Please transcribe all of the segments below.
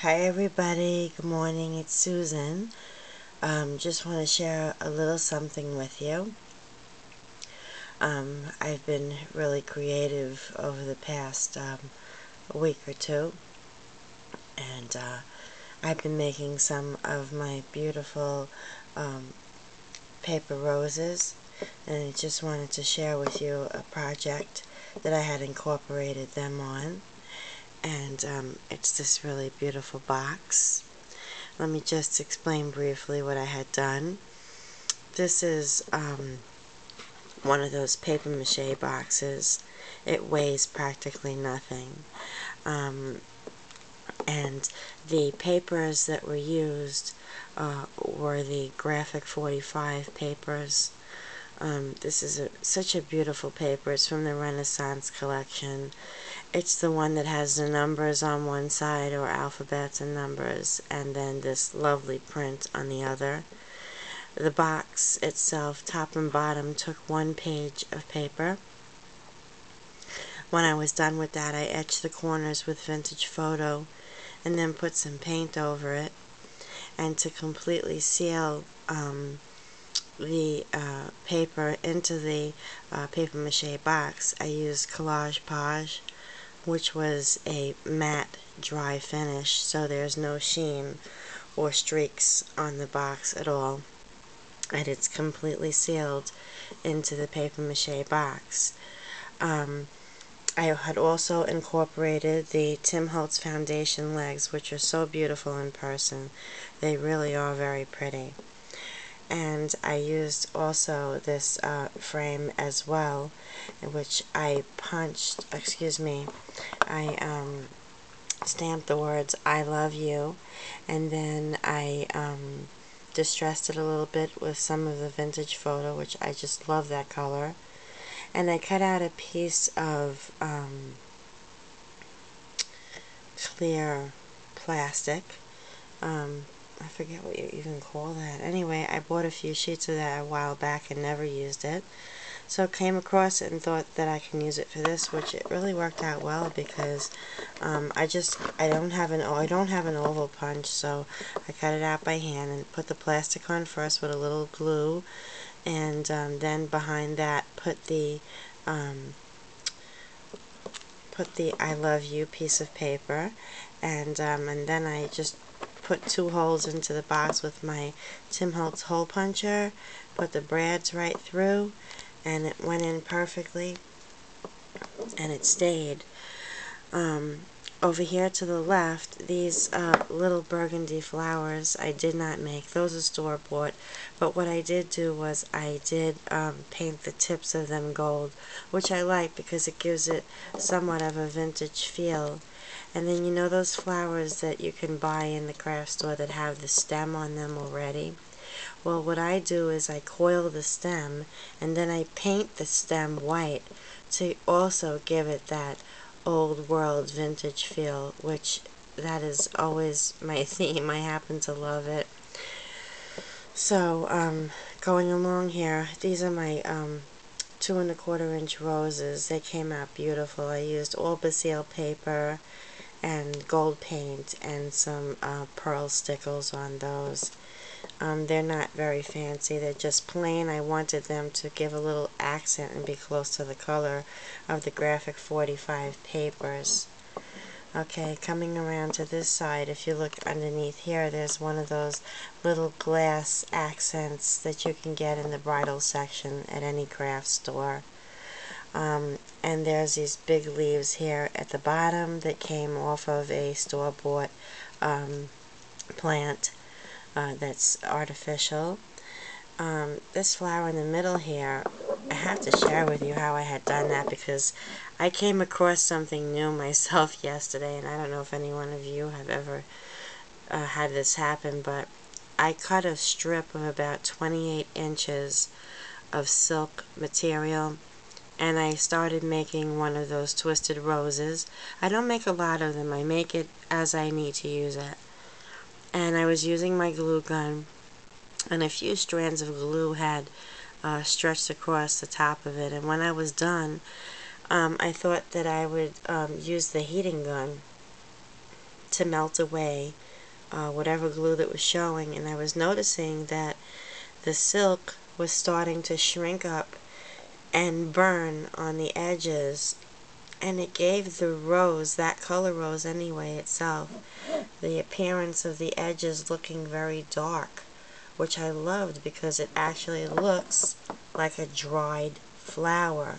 Hi everybody, good morning, it's Susan. Just want to share a little something with you. I've been really creative over the past week or two, and I've been making some of my beautiful paper roses, and I just wanted to share with you a project that I had incorporated them on, and it's this really beautiful box. Let me just explain briefly what I had done. This is one of those paper mache boxes. It weighs practically nothing. And the papers that were used were the Graphic 45 papers. This is such a beautiful paper. It's from the Renaissance collection. It's the one that has the numbers on one side, or alphabets and numbers, and then this lovely print on the other. The box itself, top and bottom, took 1 page of paper. When I was done with that, I etched the corners with vintage photo and then put some paint over it. And to completely seal the paper into the paper mache box, I used Collage Page, which was a matte dry finish, so there's no sheen or streaks on the box at all, and it's completely sealed into the paper mache box. I had also incorporated the Tim Holtz foundation legs, which are so beautiful in person. They really are very pretty. And I used also this frame as well, in which I stamped the words "I love you," and then I distressed it a little bit with some of the vintage photo, which I just love that color. And I cut out a piece of clear plastic. I forget what you even call that. Anyway, I bought a few sheets of that a while back and never used it. So I came across it and thought that I can use it for this, which it really worked out well, because I don't have an oval punch, so I cut it out by hand and put the plastic on first with a little glue, and then behind that put the I love you piece of paper, and then I just put 2 holes into the box with my Tim Holtz hole puncher, put the brads right through, and it went in perfectly, and it stayed. Over here to the left, these little burgundy flowers I did not make. Those are store-bought, but what I did do was I did paint the tips of them gold, which I like because it gives it somewhat of a vintage feel. And then you know those flowers that you can buy in the craft store that have the stem on them already? Well, what I do is I coil the stem, and then I paint the stem white to also give it that old world vintage feel, which that is always my theme. I happen to love it. So, going along here, these are my 2 1/4 inch roses. They came out beautiful. I used all Basile paper and gold paint and some pearl stickles on those. They're not very fancy. They're just plain. I wanted them to give a little accent and be close to the color of the Graphic 45 papers. Okay, coming around to this side, if you look underneath here, there's one of those little glass accents that you can get in the bridal section at any craft store. And there's these big leaves here at the bottom that came off of a store-bought plant that's artificial. This flower in the middle here, I have to share with you how I had done that, because I came across something new myself yesterday, and I don't know if any one of you have ever had this happen, but I cut a strip of about 28 inches of silk material, and I started making one of those twisted roses. I don't make a lot of them. I make it as I need to use it. And I was using my glue gun, and a few strands of glue had stretched across the top of it, and when I was done, I thought that I would use the heating gun to melt away whatever glue that was showing, and I was noticing that the silk was starting to shrink up and burn on the edges, and it gave the rose, that color rose anyway itself, the appearance of the edges looking very dark, which I loved because it actually looks like a dried flower,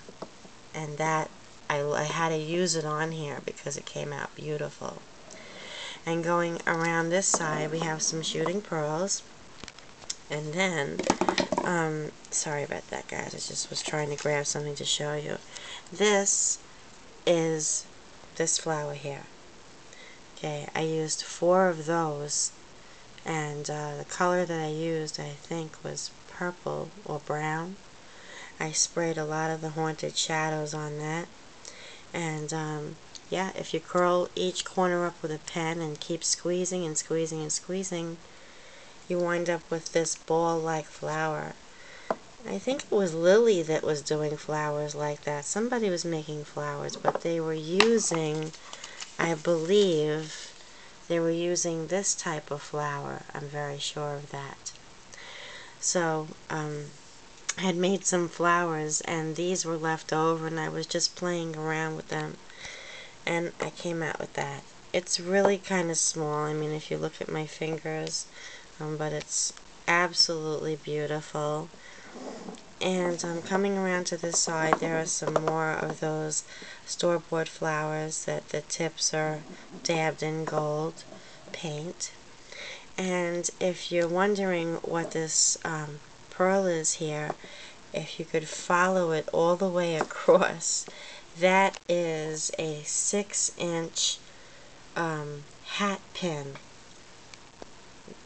and that I had to use it on here because it came out beautiful. And going around this side, we have some shooting pearls, and then sorry about that, guys, I just was trying to grab something to show you. This is this flower here. Okay, I used 4 of those, and the color that I used, I think, was purple or brown. I sprayed a lot of the Haunted Shadows on that, and yeah, if you curl each corner up with a pen and keep squeezing and squeezing and squeezing, you wind up with this ball-like flower. I think it was Lily that was doing flowers like that. Somebody was making flowers, but they were using, I believe, they were using this type of flower. I'm very sure of that. So, I had made some flowers, and these were left over, and I was just playing around with them, and I came out with that. It's really kind of small, I mean, if you look at my fingers, but it's absolutely beautiful. And coming around to this side, there are some more of those store-bought flowers that the tips are dabbed in gold paint. And if you're wondering what this pearl is here, if you could follow it all the way across, that is a 6-inch hat pin.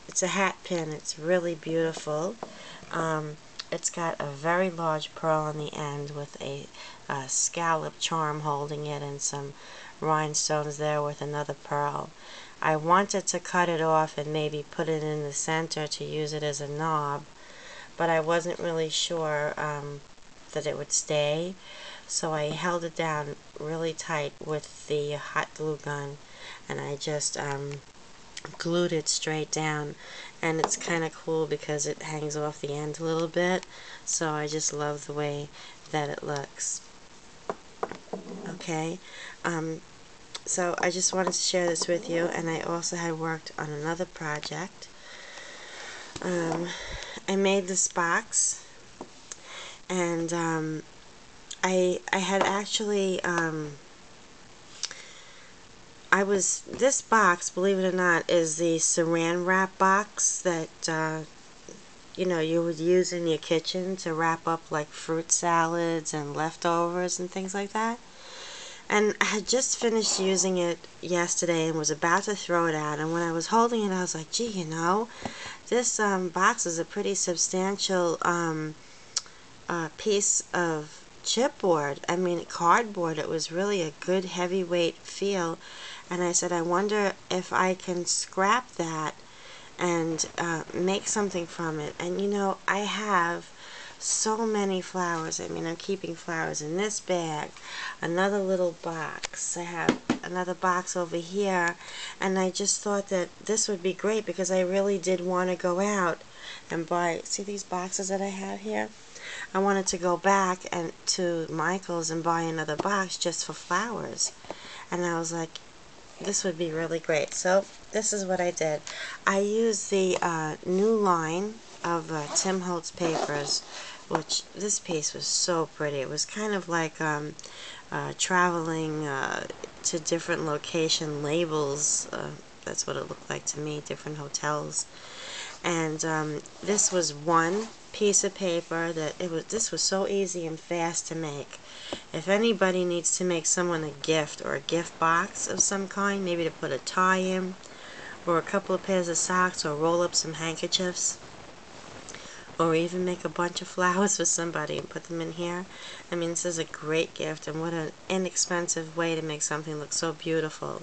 It's a hat pin. It's really beautiful. It's got a very large pearl on the end with a scallop charm holding it, and some rhinestones there with another pearl. I wanted to cut it off and maybe put it in the center to use it as a knob, but I wasn't really sure that it would stay, so I held it down really tight with the hot glue gun, and I just glued it straight down. And it's kind of cool because it hangs off the end a little bit, so I just love the way that it looks. Okay, so I just wanted to share this with you, and I also had worked on another project. I made this box, and I had actually this box, believe it or not, is the saran wrap box that you know, you would use in your kitchen to wrap up like fruit salads and leftovers and things like that. And I had just finished using it yesterday and was about to throw it out, and when I was holding it, I was like, gee, you know, this box is a pretty substantial piece of chipboard. I mean, cardboard. It was really a good heavyweight feel, and I said, I wonder if I can scrap that and make something from it. And you know, I have so many flowers. I mean, I'm keeping flowers in this bag, another little box, I have another box over here, and I just thought that this would be great because I really did want to go out and buy, see these boxes that I have here? I wanted to go back and to Michael's and buy another box just for flowers, and I was like, this would be really great. So this is what I did. I used the new line of Tim Holtz papers, which this piece was so pretty. It was kind of like traveling to different location labels. That's what it looked like to me, different hotels. And this was one piece of paper that this was so easy and fast to make. If anybody needs to make someone a gift or a gift box of some kind, maybe to put a tie in, or a couple of pairs of socks, or roll up some handkerchiefs, or even make a bunch of flowers for somebody and put them in here. I mean, this is a great gift, and what an inexpensive way to make something look so beautiful.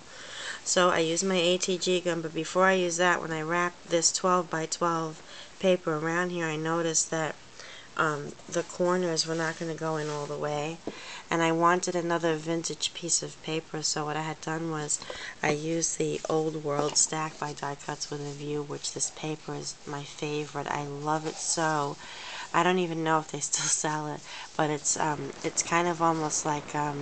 So I used my ATG gun, but before I use that, when I wrapped this 12 by 12 paper around here, I noticed that the corners were not going to go in all the way, and I wanted another vintage piece of paper, so what I had done was I used the Old World stack by Die Cuts with a View, which this paper is my favorite. I love it so. I don't even know if they still sell it, but it's kind of almost like a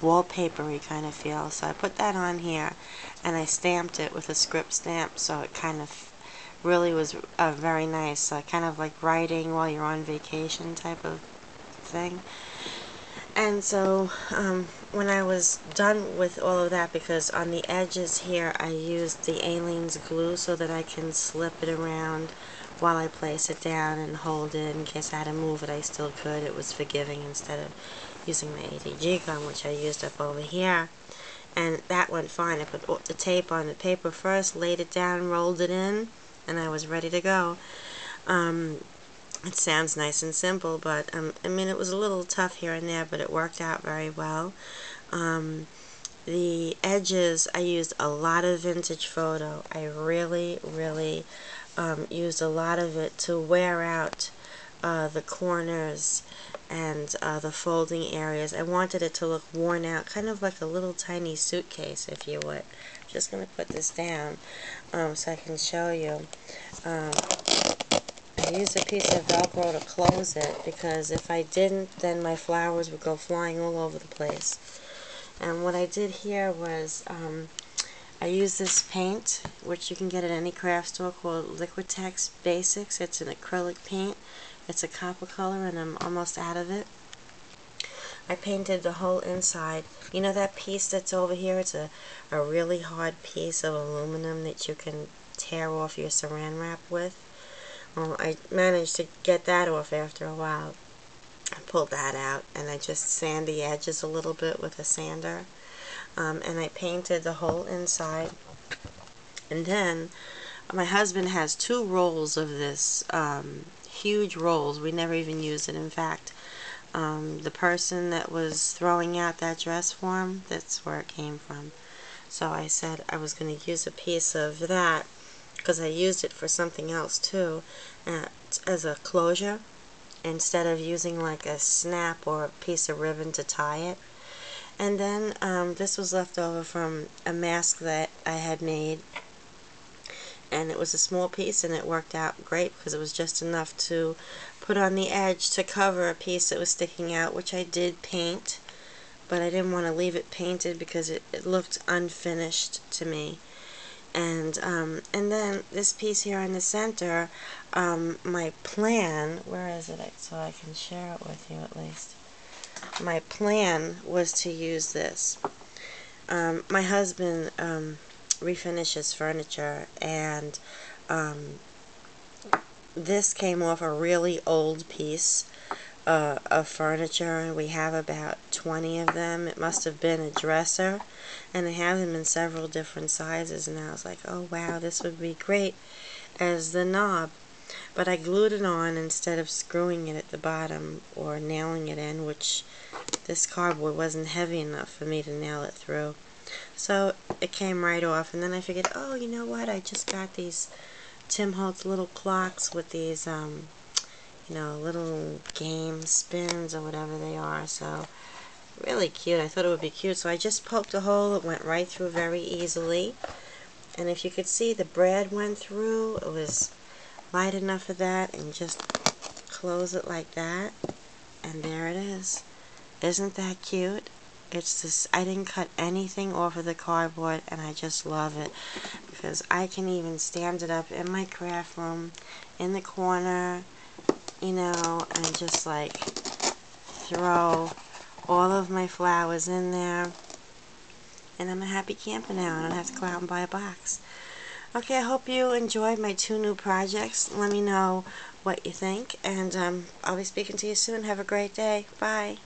wallpapery kind of feel. So I put that on here, and I stamped it with a script stamp, so it kind of really was very nice, kind of like writing while you're on vacation type of thing. And so when I was done with all of that, because on the edges here I used the Aleene's glue so that I can slip it around while I place it down and hold it in case I had to move it. I still could. It was forgiving instead of using my ATG gun, which I used up over here. And that went fine. I put the tape on the paper first, laid it down, rolled it in, and I was ready to go. It sounds nice and simple, but I mean, it was a little tough here and there, but it worked out very well. The edges, I used a lot of vintage photo. I really used a lot of it to wear out the corners and the folding areas. I wanted it to look worn out, kind of like a little tiny suitcase, if you would. I'm just going to put this down so I can show you. I used a piece of Velcro to close it, because if I didn't, then my flowers would go flying all over the place. And what I did here was I used this paint, which you can get at any craft store, called Liquitex Basics. It's an acrylic paint. It's a copper color, and I'm almost out of it. I painted the whole inside. You know that piece that's over here? It's a really hard piece of aluminum that you can tear off your saran wrap with. Well, I managed to get that off after a while. I pulled that out, and I just sand the edges a little bit with a sander. And I painted the whole inside. And then my husband has 2 rolls of this, huge rolls. We never even used it. In fact, the person that was throwing out that dress for him, that's where it came from. So I said I was going to use a piece of that, because I used it for something else too, as a closure, instead of using like a snap or a piece of ribbon to tie it. And then this was left over from a mask that I had made, and it was a small piece, and it worked out great because it was just enough to put on the edge to cover a piece that was sticking out, which I did paint, but I didn't want to leave it painted because it looked unfinished to me. And then this piece here in the center, my plan, where is it, so I can share it with you at least. My plan was to use this. My husband refinishes furniture, and this came off a really old piece of furniture. We have about 20 of them. It must have been a dresser, and I have them in several different sizes, and I was like, oh wow, this would be great as the knob. But I glued it on instead of screwing it at the bottom or nailing it in, which this cardboard wasn't heavy enough for me to nail it through. So it came right off, and then I figured, oh, you know what, I just got these Tim Holtz little clocks with these you know, little game spins or whatever they are, so really cute. I thought it would be cute, so I just poked a hole. It went right through very easily, and if you could see, the brad went through. It was light enough for that, and just close it like that, and there it is. Isn't that cute? It's this, I didn't cut anything off of the cardboard, and I just love it, because I can even stand it up in my craft room in the corner, you know, and just like throw all of my flowers in there, and I'm a happy camper now. I don't have to go out and buy a box. Okay, I hope you enjoyed my 2 new projects. Let me know what you think, and I'll be speaking to you soon. Have a great day. Bye.